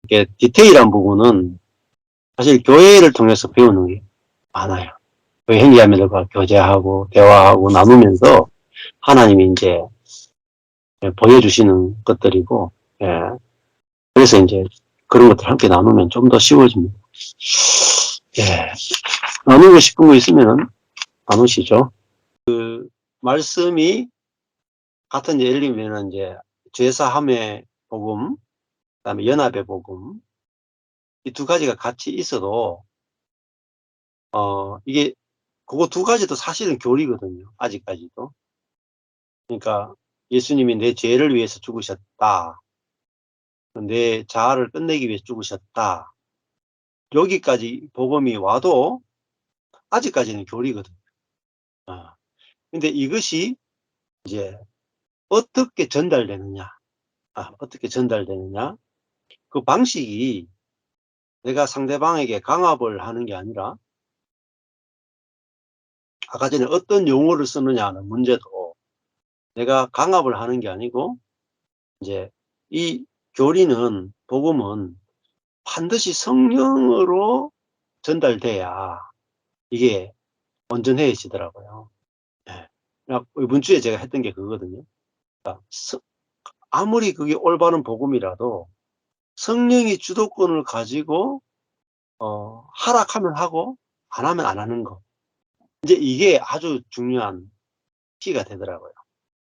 이게 디테일한 부분은 사실 교회를 통해서 배우는 게 많아요. 교회 형제자매들과 교제하고 대화하고 나누면서 하나님이 이제 보여주시는 것들이고, 예. 그래서 이제 그런 것들 함께 나누면 좀 더 쉬워집니다. 예. 나누고 싶은 거 있으면은 나누시죠. 그 말씀이 같은 예를 들면 이제 죄사함의 복음, 그다음에 연합의 복음, 이 두 가지가 같이 있어도 이게 그거 두 가지도 사실은 교리거든요. 아직까지도. 그러니까 예수님이 내 죄를 위해서 죽으셨다. 내 자아를 끝내기 위해서 죽으셨다. 여기까지 복음이 와도 아직까지는 교리거든요. 근데 이것이 이제 어떻게 전달되느냐. 어떻게 전달되느냐. 그 방식이 내가 상대방에게 강압을 하는 게 아니라 아까 전에 어떤 용어를 쓰느냐 하는 문제도 내가 강압을 하는 게 아니고 이제 이 교리는 복음은 반드시 성령으로 전달돼야 이게 온전해지더라고요. 예. 이번 주에 제가 했던 게 그거거든요. 그러니까 아무리 그게 올바른 복음이라도 성령이 주도권을 가지고 하락하면 하고 안 하면 안 하는 거. 이제 이게 아주 중요한 키가 되더라고요.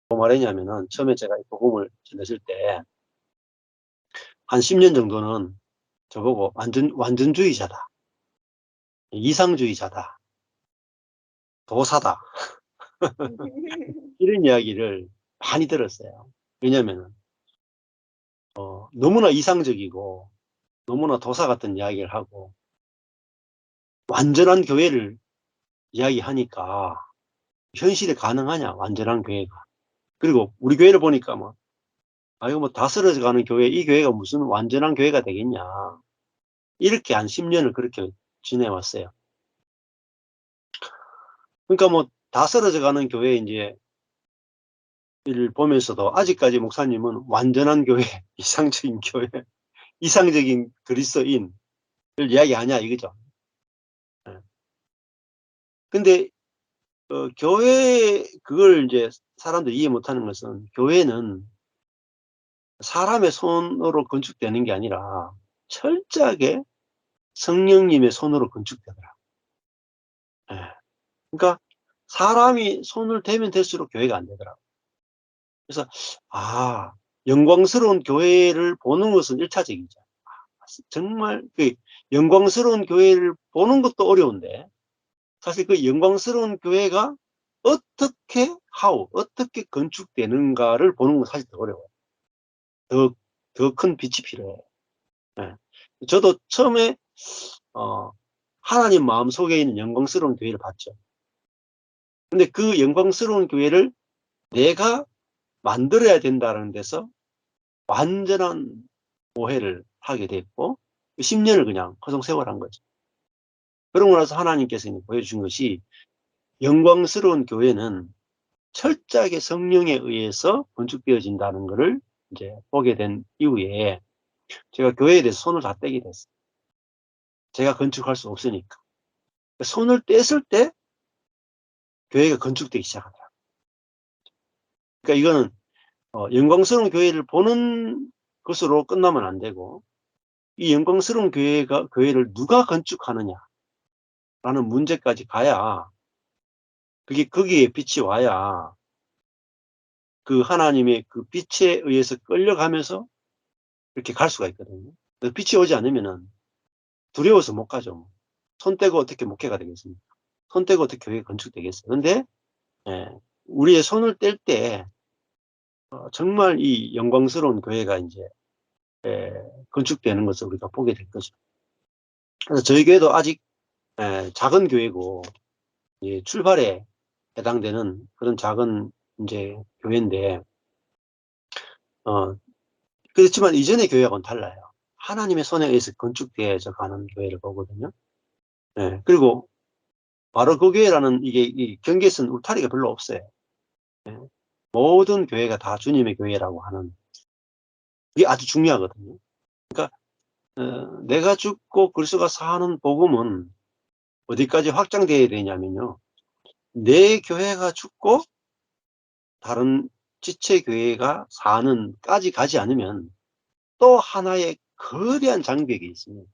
뭐 말했냐면은 처음에 제가 이 복음을 전했을 때 한 10년 정도는 저보고 완전주의자다. 이상주의자다. 도사다. 이런 이야기를 많이 들었어요. 왜냐면은 너무나 이상적이고 너무나 도사 같은 이야기를 하고 완전한 교회를 이야기하니까 현실에 가능하냐 완전한 교회가. 그리고 우리 교회를 보니까 뭐 이거 뭐 다 쓰러져 가는 교회, 이 교회가 무슨 완전한 교회가 되겠냐. 이렇게 한 10년을 그렇게 지내왔어요. 그러니까 뭐 다 쓰러져 가는 교회 이제 를 보면서도 아직까지 목사님은 완전한 교회, 이상적인 교회, 이상적인 그리스도인을 이야기하냐 이거죠. 예. 근데 교회 그걸 이제 사람들이 이해 못하는 것은 교회는 사람의 손으로 건축되는 게 아니라 철저하게 성령님의 손으로 건축되더라. 예. 그러니까 사람이 손을 대면 될수록 교회가 안 되더라고요. 그래서 영광스러운 교회를 보는 것은 1차적이죠. 정말 그 영광스러운 교회를 보는 것도 어려운데 사실 그 영광스러운 교회가 어떻게 건축되는가를 보는 건 사실 더 어려워요. 더 큰 빛이 필요해요. 예. 저도 처음에 하나님 마음속에 있는 영광스러운 교회를 봤죠. 근데 그 영광스러운 교회를 내가 만들어야 된다는 데서 완전한 오해를 하게 됐고 10년을 그냥 허송세월한 거죠. 그러고 나서 하나님께서 보여주신 것이 영광스러운 교회는 철저하게 성령에 의해서 건축되어진다는 것을 이제 보게 된 이후에 제가 교회에 대해서 손을 다 떼게 됐어요. 제가 건축할 수 없으니까. 손을 뗐을 때 교회가 건축되기 시작하더라고요. 그러니까 이거는 영광스러운 교회를 보는 것으로 끝나면 안 되고 이 영광스러운 교회를 누가 건축하느냐라는 문제까지 가야 그게 거기에 빛이 와야 그 하나님의 그 빛에 의해서 끌려가면서 이렇게 갈 수가 있거든요. 빛이 오지 않으면은 두려워서 못 가죠. 손 떼고 어떻게 목회가 되겠습니까? 손 떼고 어떻게 교회가 건축되겠어요? 근데 예, 우리의 손을 뗄 때 정말 이 영광스러운 교회가 이제 건축되는 것을 우리가 보게 될 거죠. 그래서 저희 교회도 아직 작은 교회고 출발에 해당되는 그런 작은 이제 교회인데 그렇지만 이전의 교회하고는 달라요. 하나님의 손에 의해서 건축되어져 가는 교회를 보거든요. 그리고 바로 그 교회라는 이게 이 경계선 울타리가 별로 없어요. 예. 모든 교회가 다 주님의 교회라고 하는 이게 아주 중요하거든요. 그러니까 내가 죽고 그리스도가 사는 복음은 어디까지 확장돼야 되냐면요. 내 교회가 죽고 다른 지체 교회가 사는까지 가지 않으면 또 하나의 거대한 장벽이 있습니다.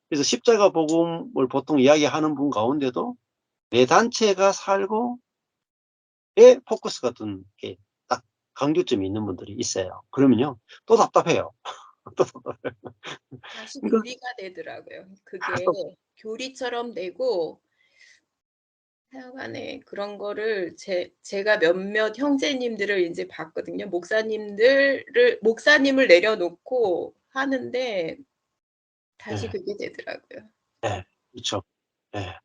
그래서 십자가 복음을 보통 이야기하는 분 가운데도 내 단체가 살고의 포커스가 게 딱 강조점이 있는 분들이 있어요. 그러면요, 또 답답해요. 또 답답해요. 다시 그러니까 교리가 되더라고요. 아, 그게 또, 교리처럼 되고 하여간에 그런 거를 제가 몇몇 형제님들을 이제 봤거든요. 목사님을 내려놓고 하는데 다시 예, 그게 되더라고요. 예, 그렇죠. 예.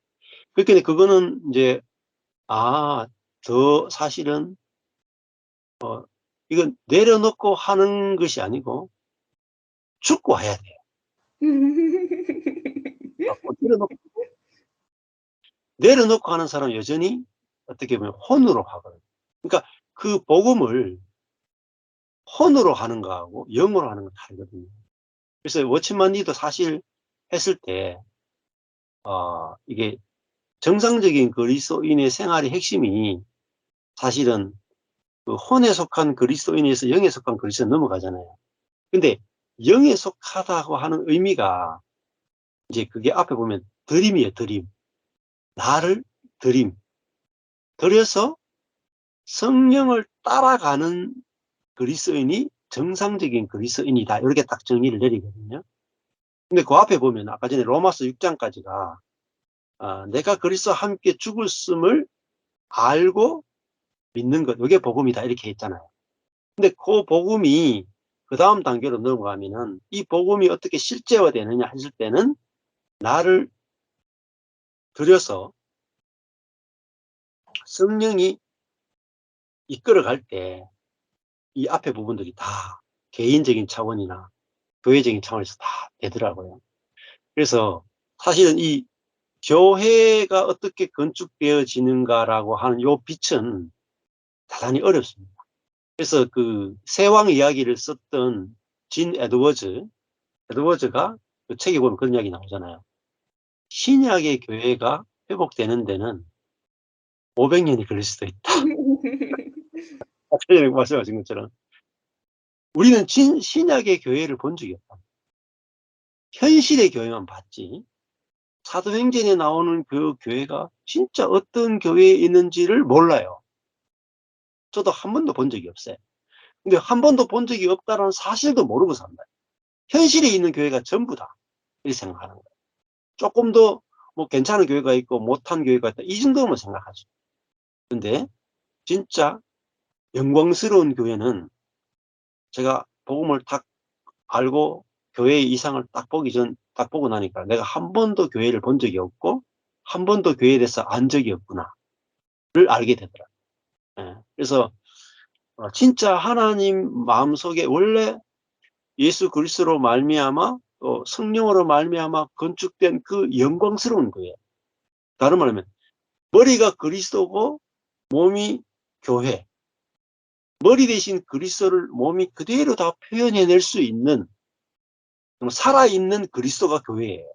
그러니까 그거는 이제 더 사실은 이건 내려놓고 하는 것이 아니고 죽고 해야 돼요. 내려놓고 하는 사람은 여전히 어떻게 보면 혼으로 하거든요. 그러니까 그 복음을 혼으로 하는 거하고 영으로 하는 건 다르거든요. 그래서 워치만 니도 사실 했을 때 이게 정상적인 그리스도인의 생활의 핵심이 사실은 그 혼에 속한 그리스도인에서 영에 속한 그리스도인 넘어가잖아요. 근데 영에 속하다고 하는 의미가 이제 그게 앞에 보면 드림이에요, 드림. 나를 드림. 들여서 성령을 따라가는 그리스도인이 정상적인 그리스도인이다. 이렇게 딱 정의를 내리거든요. 근데 그 앞에 보면 아까 전에 로마서 6장까지가 내가 그리스도와 함께 죽었음을 알고 믿는 것, 이게 복음이다. 이렇게 했잖아요. 근데 그 복음이 그 다음 단계로 넘어가면은 이 복음이 어떻게 실제화되느냐 했을 때는 나를 들여서 성령이 이끌어갈 때 이 앞에 부분들이 다 개인적인 차원이나 교회적인 차원에서 다 되더라고요. 그래서 사실은 이 교회가 어떻게 건축되어지는가라고 하는 요 빛은 대단히 어렵습니다. 그래서 그 세왕 이야기를 썼던 진 에드워즈가 그 책에 보면 그런 이야기 나오잖아요. 신약의 교회가 회복되는 데는 500년이 걸릴 수도 있다. 아까 전에 말씀하신 것처럼 우리는 신약의 교회를 본 적이 없다. 현실의 교회만 봤지. 사도행전에 나오는 그 교회가 진짜 어떤 교회에 있는지를 몰라요. 저도 한 번도 본 적이 없어요. 근데 한 번도 본 적이 없다는 사실도 모르고 산다. 현실에 있는 교회가 전부다. 이렇게 생각하는 거예요. 조금 더 뭐 괜찮은 교회가 있고 못한 교회가 있다. 이 정도만 생각하죠. 근데 진짜 영광스러운 교회는 제가 복음을 딱 알고 교회의 이상을 딱 보고 나니까 내가 한 번도 교회를 본 적이 없고 한 번도 교회에 대해서 안 적이 없구나를 알게 되더라고요. 예. 그래서 진짜 하나님 마음속에 원래 예수 그리스도로 말미암아 또 성령으로 말미암아 건축된 그 영광스러운 교회. 다른 말하면 머리가 그리스도고 몸이 교회. 머리 대신 그리스도를 몸이 그대로 다 표현해낼 수 있는 살아있는 그리스도가 교회예요.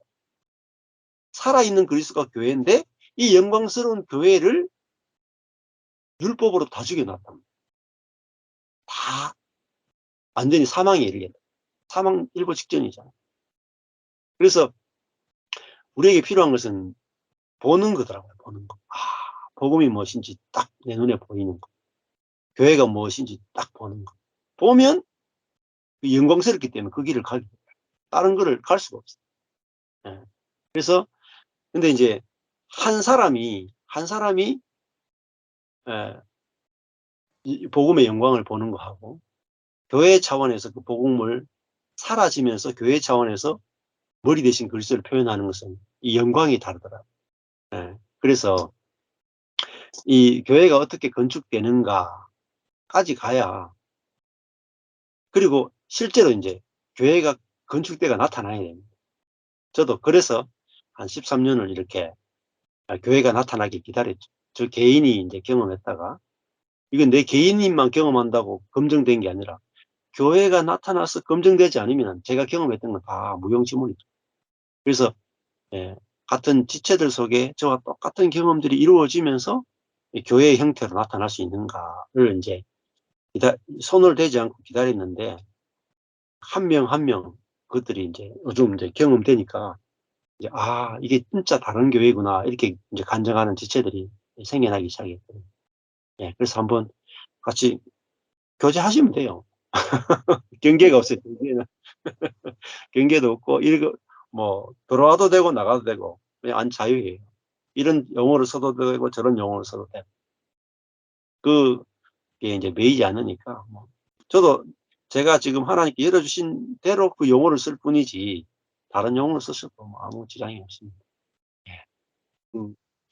살아있는 그리스도가 교회인데 이 영광스러운 교회를 율법으로 다 죽여놨답니다. 다 완전히 사망에 이르게. 사망 일보 직전이잖아요. 그래서 우리에게 필요한 것은 보는 거더라고요. 보는 거. 복음이 무엇인지 딱 내 눈에 보이는 거. 교회가 무엇인지 딱 보는 거. 보면 영광스럽기 때문에 그 길을 가게 돼요. 다른 거를 갈 수가 없어요. 예. 그래서 근데 이제 한 사람이 예, 이 복음의 영광을 보는 거하고 교회 차원에서 그 복음을 사라지면서 교회 차원에서 머리 대신 그리스도를 표현하는 것은 이 영광이 다르더라고요. 예. 그래서 이 교회가 어떻게 건축되는가까지 가야 그리고 실제로 이제 교회가 건축대가 나타나야 됩니다. 저도 그래서 한 13년을 이렇게 교회가 나타나길 기다렸죠. 저 개인이 이제 경험했다가 이건 내 개인님만 경험한다고 검증된 게 아니라 교회가 나타나서 검증되지 않으면 제가 경험했던 건 다 무용지물이죠. 그래서 예, 같은 지체들 속에 저와 똑같은 경험들이 이루어지면서 이 교회의 형태로 나타날 수 있는가를 이제 손을 대지 않고 기다렸는데 한 명 한 명 그것들이 이제 요즘 이제 경험되니까 이제 '아 이게 진짜 다른 교회구나.' 이렇게 이제 간증하는 지체들이 생겨나기 시작했거든요. 예, 그래서 한번 같이 교제하시면 돼요. 경계가 없어요. 경계는. 경계도 없고 뭐 들어와도 되고 나가도 되고 그냥 자유예요. 이런 용어를 써도 되고 저런 용어를 써도 되고. 그게 이제 매이지 않으니까 뭐 저도 제가 지금 하나님께 열어주신 대로 그 용어를 쓸 뿐이지 다른 용어를 썼어도 뭐 아무 지장이 없습니다. 예.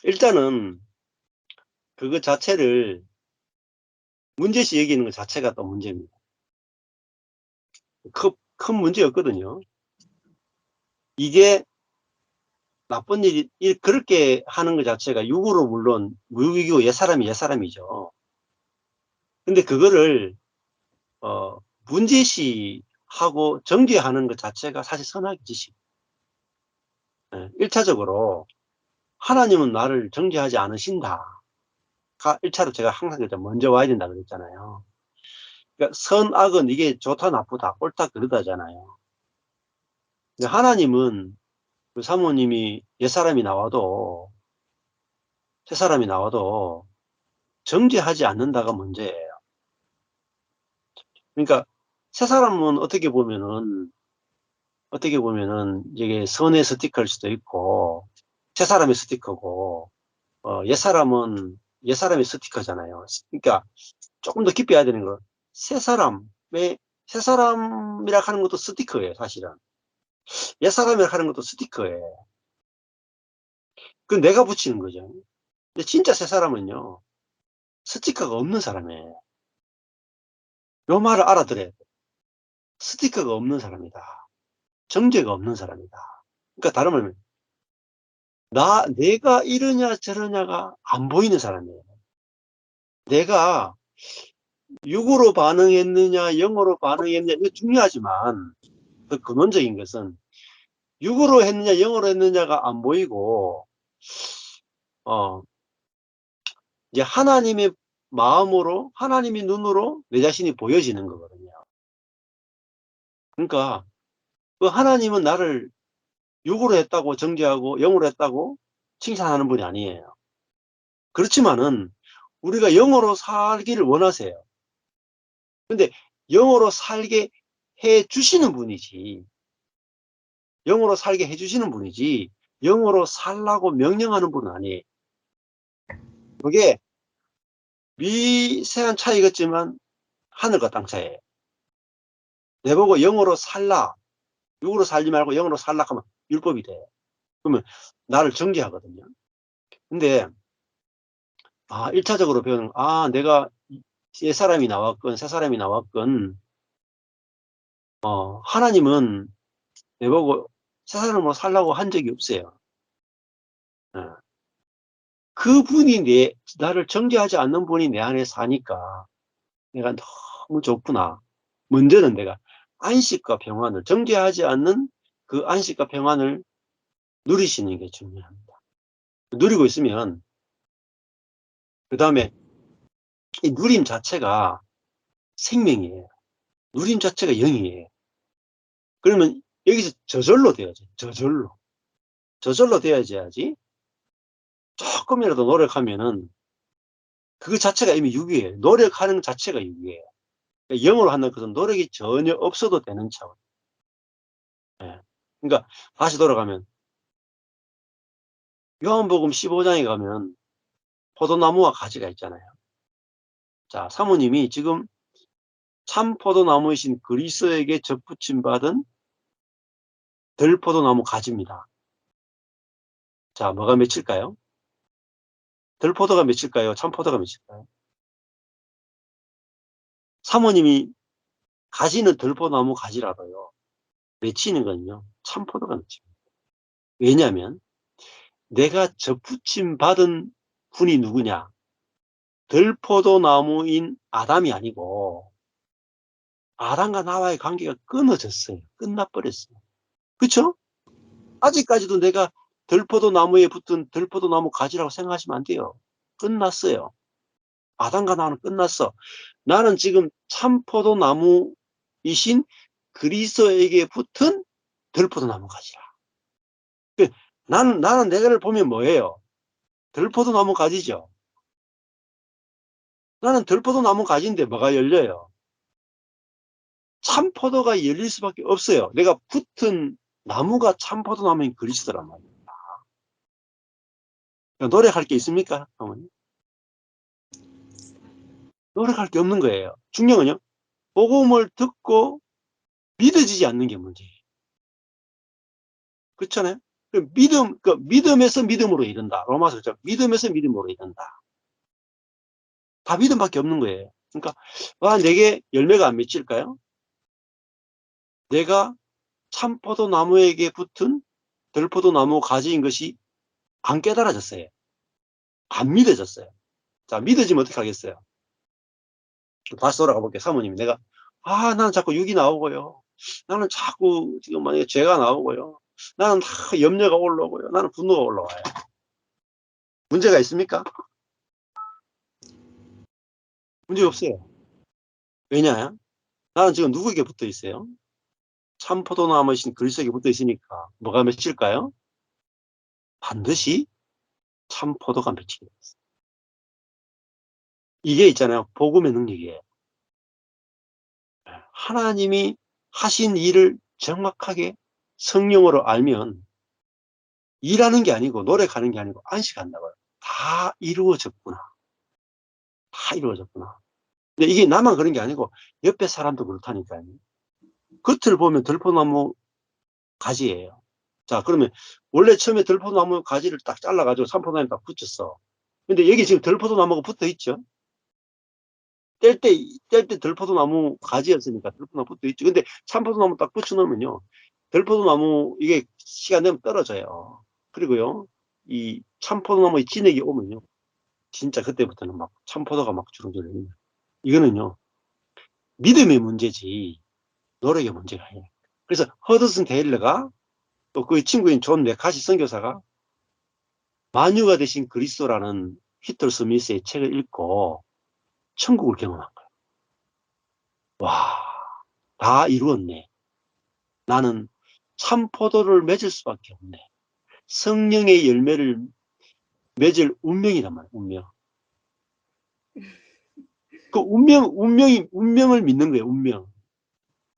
일단은 그거 자체를 문제시 여기는 것 자체가 또 문제입니다. 큰 문제였거든요. 이게 나쁜 그렇게 하는 것 자체가 육으로 물론 무육이고 옛사람이 옛사람이죠. 근데 그거를 문제시하고 정죄하는 것 자체가 사실 선악의 짓이에요. 예. 1차적으로 하나님은 나를 정죄하지 않으신다가 1차로 제가 항상 먼저 와야 된다 그랬잖아요. 그러니까 선악은 이게 좋다 나쁘다 옳다 그르다잖아요. 근데 하나님은 그 사모님이 옛사람이 나와도 새사람이 나와도 정죄하지 않는다가 문제예요. 그러니까 새사람은 어떻게 보면은 이게 선의 스티커일 수도 있고 새사람의 스티커고 옛사람은 옛사람의 스티커잖아요. 그러니까 조금 더 깊이 해야 되는 건 새사람이라 하는 것도 스티커예요, 사실은. 옛사람이라 하는 것도 스티커예요. 그건 내가 붙이는 거죠. 근데 진짜 새사람은요, 스티커가 없는 사람이에요. 요 말을 알아들어야 돼요. 스티커가 없는 사람이다. 정죄가 없는 사람이다. 그러니까 다른 말로 내가 이러냐 저러냐가 안 보이는 사람이에요. 내가 육으로 반응했느냐 영으로 반응했느냐 이거 중요하지만 더 근원적인 것은 육으로 했느냐 영으로 했느냐가 안 보이고 어 이제 하나님의 마음으로 하나님의 눈으로 내 자신이 보여지는 거거든요. 그러니까 그 하나님은 나를 육으로 했다고 정죄하고 영으로 했다고 칭찬하는 분이 아니에요. 그렇지만은 우리가 영으로 살기를 원하세요. 근데 영으로 살게 해 주시는 분이지 영으로 살게 해 주시는 분이지 영으로 살라고 명령하는 분은 아니에요. 그게 미세한 차이겠지만 하늘과 땅 차이예요. 내보고 영으로 살라, 육으로 살지 말고 영으로 살라 하면 율법이 돼요. 그러면 나를 정죄하거든요. 근데 1차적으로 배우는 내가 옛사람이 나왔건 새사람이 나왔건 하나님은 내보고 새사람으로 살라고 한 적이 없어요. 예. 그분이 나를 정죄하지 않는 분이 내 안에 사니까 내가 너무 좋구나. 먼저는 내가 안식과 평안을 정죄하지 않는 그 안식과 평안을 누리시는 게 중요합니다. 누리고 있으면 그다음에 이 누림 자체가 생명이에요. 누림 자체가 영이에요. 그러면 여기서 저절로 돼야지. 저절로 돼야지. 조금이라도 노력하면은 그 자체가 이미 육이에요. 노력하는 자체가 육이에요. 그러니까 영으로 한다는 것은 노력이 전혀 없어도 되는 차원. 예. 그러니까 다시 돌아가면 요한복음 15장에 가면 포도나무와 가지가 있잖아요. 자, 사모님이 지금 참 포도나무이신 그리스도에게 접붙임 받은 들포도나무 가지입니다. 자, 뭐가 맺힐까요? 들포도가 맺힐까요? 참포도가 맺힐까요? 사모님이 가지는 들포나무 가지라도요. 맺히는 건요. 참포도가 맺힙니다. 왜냐하면 내가 접붙임 받은 분이 누구냐? 들포도나무인 아담이 아니고 아담과 나와의 관계가 끊어졌어요. 끝나버렸어요. 그쵸? 아직까지도 내가 들포도 나무에 붙은 들포도 나무 가지라고 생각하시면 안 돼요. 끝났어요. 아담과 나와는 끝났어. 나는 지금 참포도 나무이신 그리스도에게 붙은 들포도 나무 가지라. 나는 내가를 보면 뭐예요? 들포도 나무 가지죠. 나는 들포도 나무 가지인데 뭐가 열려요? 참포도가 열릴 수밖에 없어요. 내가 붙은 나무가 참포도 나무인 그리스도란 말이에요. 노력할 게 있습니까, 어머니? 노력할 게 없는 거예요. 중요한 건요, 복음을 듣고 믿어지지 않는 게 문제예요. 그렇잖아요? 믿음에서 믿음으로 이른다. 로마서 믿음에서 믿음으로 이른다. 다 믿음밖에 없는 거예요. 그러니까 와, 내게 열매가 안 맺힐까요? 내가 참포도 나무에게 붙은 들포도 나무 가지인 것이 안 깨달아졌어요. 안 믿어졌어요. 자, 믿어지면 어떻게 하겠어요? 다시 돌아가 볼게요. 사모님이 내가 나는 자꾸 육이 나오고요. 나는 자꾸 지금 만약에 죄가 나오고요. 나는 다 염려가 올라오고요. 나는 분노가 올라와요. 문제가 있습니까? 문제 없어요. 왜냐? 나는 지금 누구에게 붙어 있어요? 참포도나무이신 그리스도에게 붙어 있으니까 뭐가 맺힐까요? 반드시 참포도가 맺히게 됐어요. 이게 있잖아요. 복음의 능력이에요. 하나님이 하신 일을 정확하게 성령으로 알면 일하는 게 아니고 노력하는 게 아니고 안식한다고요. 다 이루어졌구나. 다 이루어졌구나. 근데 이게 나만 그런 게 아니고 옆에 사람도 그렇다니까요. 겉을 보면 들포나무 가지예요. 자, 그러면 원래 처음에 들포나무 가지를 딱 잘라가지고 삼포나무에 딱 붙였어. 근데 여기 지금 들포나무가 붙어 있죠. 뗄 때 들포나무 가지였으니까 들포나무 붙어 있죠. 근데 참포도나무 딱 붙여놓으면요, 들포나무 이게 시간 되면 떨어져요. 그리고요, 이 참포도나무의 진액이 오면요, 진짜 그때부터는 막 참포도가 막 주렁주렁 해요. 이거는요, 믿음의 문제지 노력의 문제가 아니에요. 그래서 허드슨 테일러가 또 그 친구인 존 메카시 선교사가 만유가 되신 그리스도라는 히틀 스미스의 책을 읽고 천국을 경험한 거예요. 와, 다 이루었네. 나는 참포도를 맺을 수밖에 없네. 성령의 열매를 맺을 운명이란 말이에요. 운명. 그 운명을 믿는 거예요. 운명.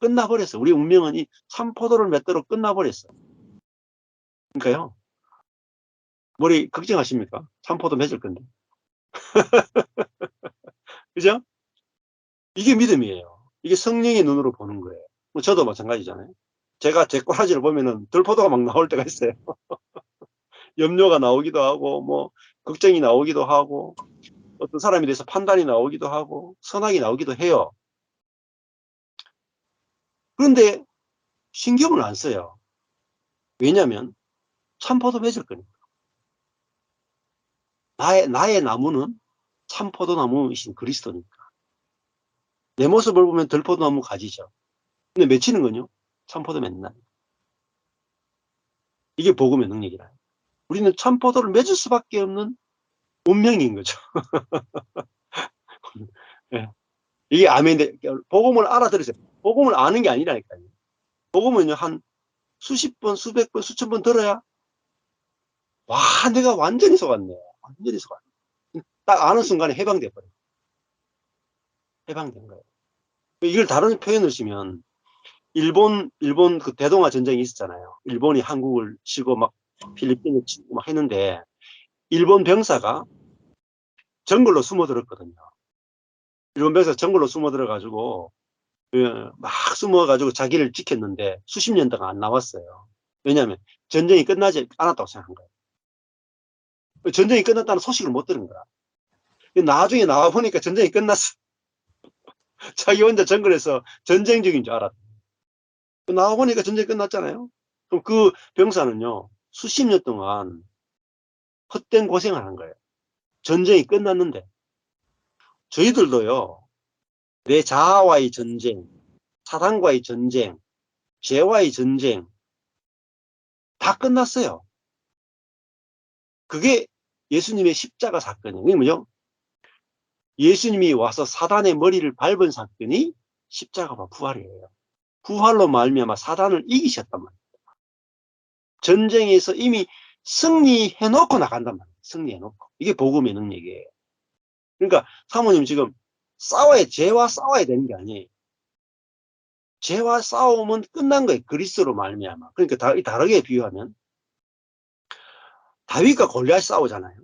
끝나버렸어. 우리 운명은 이 참포도를 맺도록 끝나버렸어. 그러니까요. 머리 걱정하십니까? 참포도 맺을 건데. 그죠? 이게 믿음이에요. 이게 성령의 눈으로 보는 거예요. 뭐 저도 마찬가지잖아요. 제가 제 꼬라지를 보면은 들포도가 막 나올 때가 있어요. 염려가 나오기도 하고, 뭐, 걱정이 나오기도 하고, 어떤 사람에 대해서 판단이 나오기도 하고, 선악이 나오기도 해요. 그런데 신경을 안 써요. 왜냐면 참포도 맺을 거니까. 나의 나무는 참포도 나무이신 그리스도니까. 내 모습을 보면 들포도 나무 가지죠. 근데 맺히는 건요, 참포도 맺는. 이게 복음의 능력이라. 우리는 참포도를 맺을 수밖에 없는 운명인 거죠. 예. 이게 아멘인데, 복음을 알아들으세요. 복음을 아는 게 아니라니까요. 복음은요, 한 수십 번, 수백 번, 수천 번 들어야, 와, 내가 완전히 속았네. 완전히 속았네. 딱 아는 순간에 해방돼 버려요. 해방된 거예요. 이걸 다른 표현을 쓰면, 일본 그 대동아 전쟁이 있었잖아요. 일본이 한국을 치고 막 필리핀을 치고 막 했는데, 일본 병사가 정글로 숨어들었거든요. 일본 병사가 정글로 숨어들어가지고, 막 숨어가지고 자기를 지켰는데 수십 년 동안 안 나왔어요. 왜냐하면 전쟁이 끝나지 않았다고 생각한 거예요. 전쟁이 끝났다는 소식을 못 들은 거야. 나중에 나와보니까 전쟁이 끝났어. 자기 혼자 정글에서 전쟁 중인 줄 알았다. 나와보니까 전쟁이 끝났잖아요. 그럼 그 병사는요, 수십 년 동안 헛된 고생을 한 거예요. 전쟁이 끝났는데. 저희들도요, 내 자아와의 전쟁, 사단과의 전쟁, 죄와의 전쟁 다 끝났어요. 그게 예수님의 십자가 사건이에요. 이게 뭐죠? 예수님이 와서 사단의 머리를 밟은 사건이 십자가와 부활이에요. 부활로 말미암아 사단을 이기셨단 말이에요. 전쟁에서 이미 승리해놓고 나간단 말이에요. 승리해놓고. 이게 복음의 능력이에요. 그러니까 사모님 지금 죄와 싸워야 되는 게 아니에요. 죄와 싸움은 끝난 거예요. 그리스도로 말미암아. 그러니까 다르게 비유하면 다윗과 골리앗 싸우잖아요.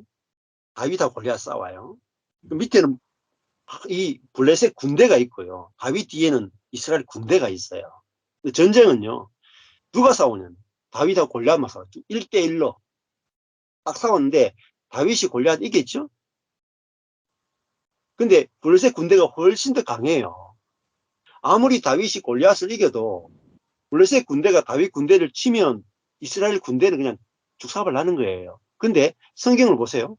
다윗하고 골리앗 싸워요. 그 밑에는 이 블레셋 군대가 있고요. 다윗 뒤에는 이스라엘 군대가 있어요. 근데 전쟁은요. 누가 싸우냐면 다윗하고 골리앗만 싸웠죠. 1대1로 딱 싸웠는데 다윗이 골리앗 이겼죠. 근데 블레셋 군대가 훨씬 더 강해요. 아무리 다윗이 골리앗을 이겨도 블레셋 군대가 다윗 군대를 치면 이스라엘 군대는 그냥 죽사발 나는 거예요. 근데 성경을 보세요.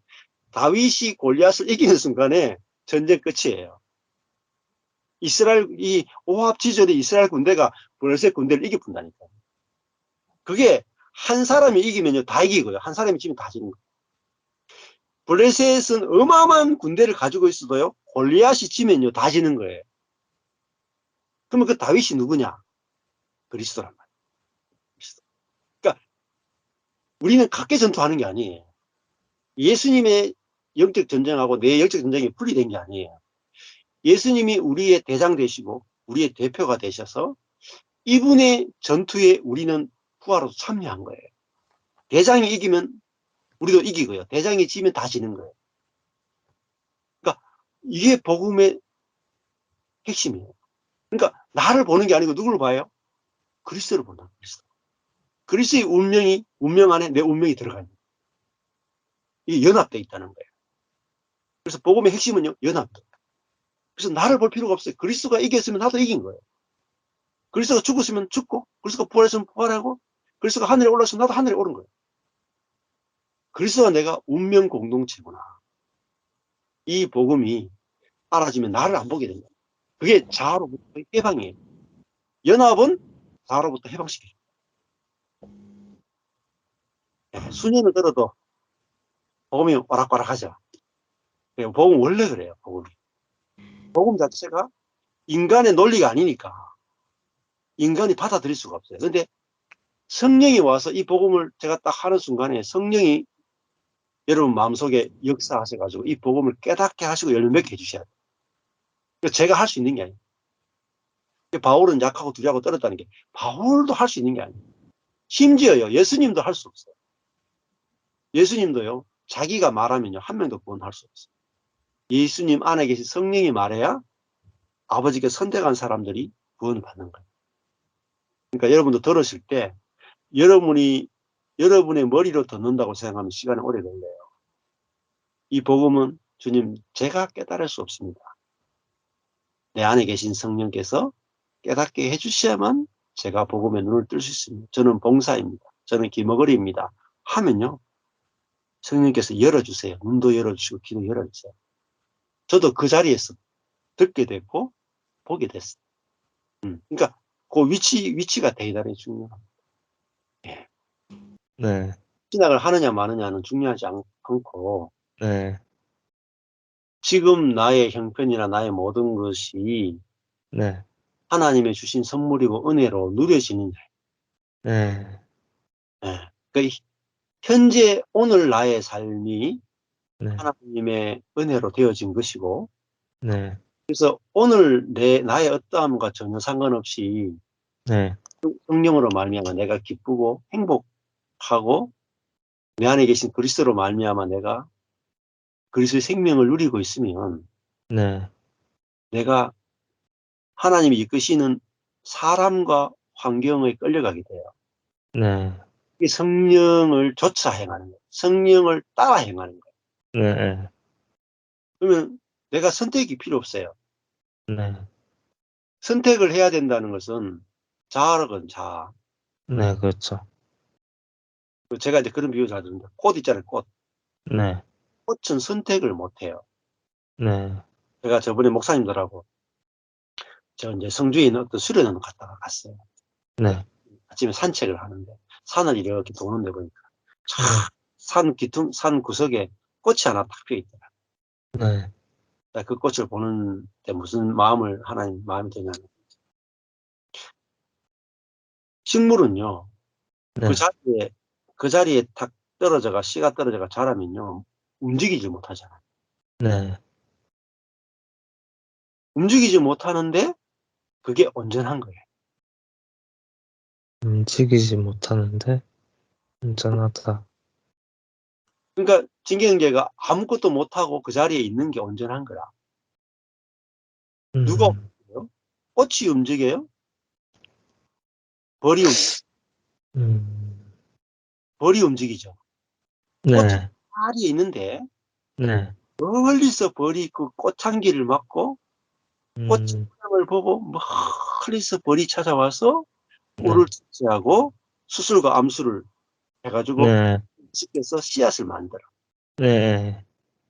다윗이 골리앗을 이기는 순간에 전쟁 끝이에요. 이 오합 지졸의 이스라엘 군대가 블레셋 군대를 이겨본다니까. 그게 한 사람이 이기면요 다 이기고요. 한 사람이 지면 다 지는 거예요. 블레셋은 어마어마한 군대를 가지고 있어도요 골리앗이 지면요 다 지는 거예요. 그러면 그 다윗이 누구냐? 그리스도란 말이에요. 그리스도. 그러니까 우리는 각계 전투하는 게 아니에요. 예수님의 영적 전쟁하고 내 영적 전쟁이 분리된 게 아니에요. 예수님이 우리의 대장 되시고 우리의 대표가 되셔서 이분의 전투에 우리는 부하로 참여한 거예요. 대장이 이기면 우리도 이기고요. 대장이 지면 다 지는 거예요. 그러니까 이게 복음의 핵심이에요. 그러니까 나를 보는 게 아니고 누구를 봐요? 그리스도를 본다. 그리스도의 운명 안에 내 운명이 들어가 있는 거예요. 이게 연합되어 있다는 거예요. 그래서 복음의 핵심은요, 연합도. 그래서 나를 볼 필요가 없어요. 그리스도가 이겼으면 나도 이긴 거예요. 그리스도가 죽었으면 죽고, 그리스도가 부활했으면 부활하고, 그리스도가 하늘에 올랐으면 나도 하늘에 오른 거예요. 그리스도와 내가 운명 공동체구나. 이 복음이 알아지면 나를 안 보게 된다. 그게 자아로부터 해방이에요. 연합은 자아로부터 해방시켜요. 수년을 들어도 복음이 오락가락하죠. 복음 원래 그래요. 복음 자체가 인간의 논리가 아니니까 인간이 받아들일 수가 없어요. 그런데 성령이 와서 이 복음을 제가 딱 하는 순간에 성령이 여러분 마음속에 역사하셔가지고 이 복음을 깨닫게 하시고 열매맺게 해주셔야 돼요. 제가 할 수 있는 게 아니에요. 바울은 약하고 두려하고 떨었다는 게 바울도 할 수 있는 게 아니에요. 심지어요 예수님도 할 수 없어요. 예수님도요 자기가 말하면요 한 명도 구원할 수 없어요. 예수님 안에 계신 성령이 말해야 아버지께 선택한 사람들이 구원을 받는 거예요. 그러니까 여러분도 들으실 때 여러분의 머리로 듣는다고 생각하면 시간이 오래 걸려요. 이 복음은 주님 제가 깨달을 수 없습니다. 내 안에 계신 성령께서 깨닫게 해주셔야만 제가 복음의 눈을 뜰 수 있습니다. 저는 봉사입니다. 저는 기머거리입니다. 하면요. 성령께서 열어주세요. 눈도 열어주시고 귀도 열어주세요. 저도 그 자리에서 듣게 됐고 보게 됐어요. 그러니까 그 위치가 대단히 중요합니다. 예. 네. 신학을 하느냐 마느냐는 중요하지 않고 네. 지금 나의 형편이나 나의 모든 것이 네. 하나님의 주신 선물이고 은혜로 누려지느냐. 네. 예. 그러니까 현재 오늘 나의 삶이 네. 하나님의 은혜로 되어진 것이고 네. 그래서 오늘 나의 어떠함과 전혀 상관없이 네. 성령으로 말미암아 내가 기쁘고 행복하고 내 안에 계신 그리스도로 말미암아 내가 그리스도의 생명을 누리고 있으면 네. 내가 하나님이 이끄시는 사람과 환경에 끌려가게 돼요. 네. 이게 성령을 좇아 행하는 거예요. 성령을 따라 행하는 거예요. 네. 그러면 내가 선택이 필요 없어요. 네. 선택을 해야 된다는 것은 자아라건 자아. 네. 그렇죠. 제가 이제 그런 비유 잘 드립니다. 꽃 있잖아요, 꽃. 네. 꽃은 선택을 못 해요. 네. 제가 저번에 목사님들하고 저 이제 성주에 있는 어떤 수련원 갔다가 갔어요. 네. 아침에 산책을 하는데 산을 이렇게 도는데 보니까 네. 산 구석에 꽃이 하나 탁 피어 있더라. 네. 그 꽃을 보는 때 무슨 하나님 마음이 드냐면, 식물은요, 네. 그 자리에 탁 씨가 떨어져가 자라면요, 움직이지 못하잖아요. 네. 움직이지 못하는데 그게 온전한 거예요. 움직이지 못하는데 온전하다. 그러니까 진경계가 아무것도 못하고 그 자리에 있는 게 온전한 거야. 누가 음. 움직여요? 꽃이 움직여요? 벌이, 음. 벌이 움직이죠. 꽃이 네. 자리에 있는데 네. 멀리서 벌이 그 꽃향기를 맡고 꽃 음. 모양을 보고 멀리서 벌이 찾아와서 꿀을 네. 채취하고 수술과 암수를 해가지고 네. 씻겨서 씨앗을 만들어. 네.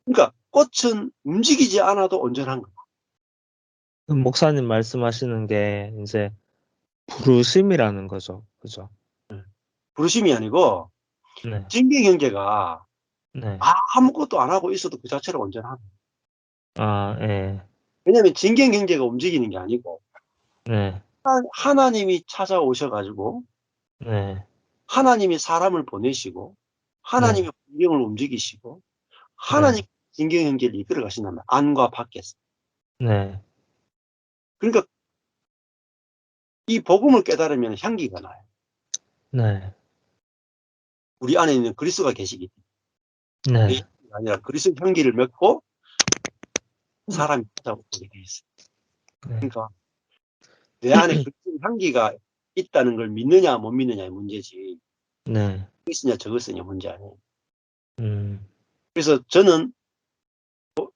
그러니까 꽃은 움직이지 않아도 온전한 거야. 목사님 말씀하시는 게 이제 부르심이라는 거죠. 그죠? 부르심이 아니고 네. 진경경계가 네. 아무것도 안 하고 있어도 그 자체로 온전한 거야. 아, 예. 왜냐하면 진경경계가 움직이는 게 아니고 네. 하나님이 찾아오셔가지고 네. 하나님이 사람을 보내시고 하나님이 네. 환경을 움직이시고 하나님 네. 진경경계를 이끌어 가신다면 안과 밖에서. 네. 그러니까 이 복음을 깨달으면 향기가 나요. 네. 우리 안에 있는 그리스도가 계시기 때문에 내 네. 향기가 아니라 그리스도 향기를 맡고 사람이 찾아오게 돼 있어요. 네. 그러니까 내 안에 그리스도 향기가 있다는 걸 믿느냐 못 믿느냐의 문제지 네. 여기 쓰냐 저기 쓰냐 문제 아니에요. 음. 그래서 저는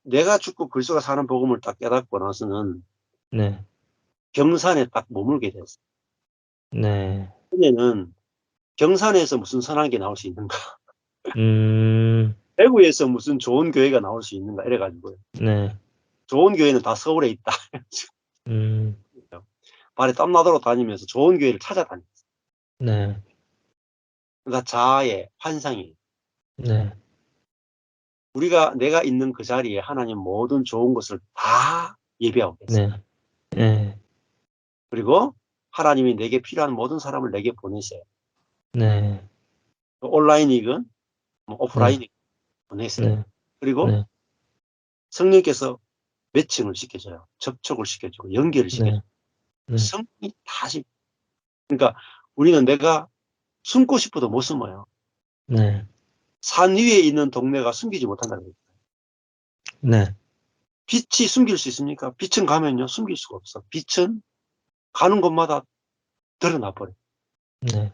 내가 죽고 그리스도가 사는 복음을 딱 깨닫고 나서는 네. 경산에 딱 머물게 됐어요. 네. 그녀는 경산에서 무슨 선한 게 나올 수 있는가? 음. 대구에서 무슨 좋은 교회가 나올 수 있는가? 이래가지고요. 네. 좋은 교회는 다 서울에 있다. 음. 발에 땀나도록 다니면서 좋은 교회를 찾아다녔어요. 네. 그러니까 자아의 환상이에요. 네. 내가 있는 그 자리에 하나님 모든 좋은 것을 다 예비하고 계세요. 네. 네. 그리고 하나님이 내게 필요한 모든 사람을 내게 보내세요. 네. 온라인이건 네. 오프라인이건 보내세요. 네. 그리고 네. 성령께서 매칭을 시켜줘요. 접촉을 시켜주고 연결을 네. 시켜줘요. 네. 성령이 다시. 그러니까 우리는 내가 숨고 싶어도 못 숨어요. 네. 산 위에 있는 동네가 숨기지 못한다는 거예요. 네. 빛이 숨길 수 있습니까? 빛은 가면요 숨길 수가 없어. 빛은 가는 곳마다 드러나 버려. 네.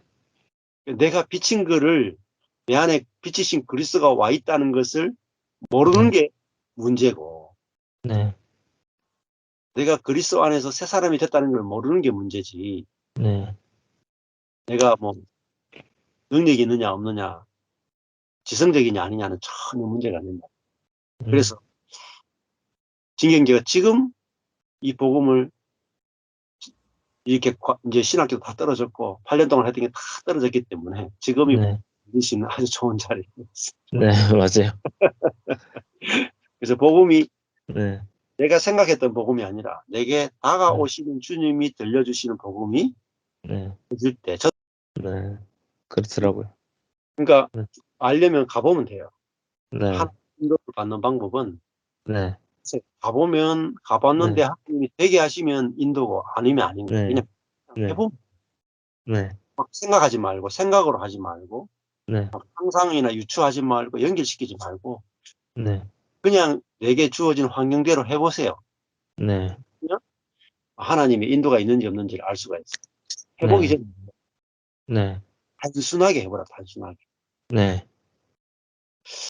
내가 비친 거를 내 안에 빛이신 그리스도가 와 있다는 것을 모르는 게 문제고, 네. 내가 그리스도 안에서 새 사람이 됐다는 걸 모르는 게 문제지, 네. 내가 뭐 능력이 있느냐 없느냐, 지성적이냐 아니냐는 전혀 문제가 안 된다. 음. 그래서 진경제가 지금 이 복음을 이렇게 이제 신학교도 다 떨어졌고 8년 동안 했던 게 다 떨어졌기 때문에 지금이 네. 믿을 수 있는 아주 좋은 자리에 있어요. 네. 맞아요. 그래서 복음이 네. 내가 생각했던 복음이 아니라 내게 네. 다가오시는 주님이 들려주시는 복음이 네. 있을 때, 네. 그렇더라고요. 그러니까 네. 알려면 가보면 돼요. 네. 인도를 받는 방법은 네. 가봤는데 네. 하나님이 되게 하시면 인도고 아니면 아닌 거예요. 네. 그냥 네. 해보면 네. 막 생각하지 말고 생각으로 하지 말고 네. 막 상상이나 유추하지 말고 연결시키지 말고 네. 그냥 내게 주어진 환경대로 해보세요. 네. 그러면 하나님의 인도가 있는지 없는지를 알 수가 있어요. 해보기 네. 전에 네. 단순하게 해보라, 단순하게. 네.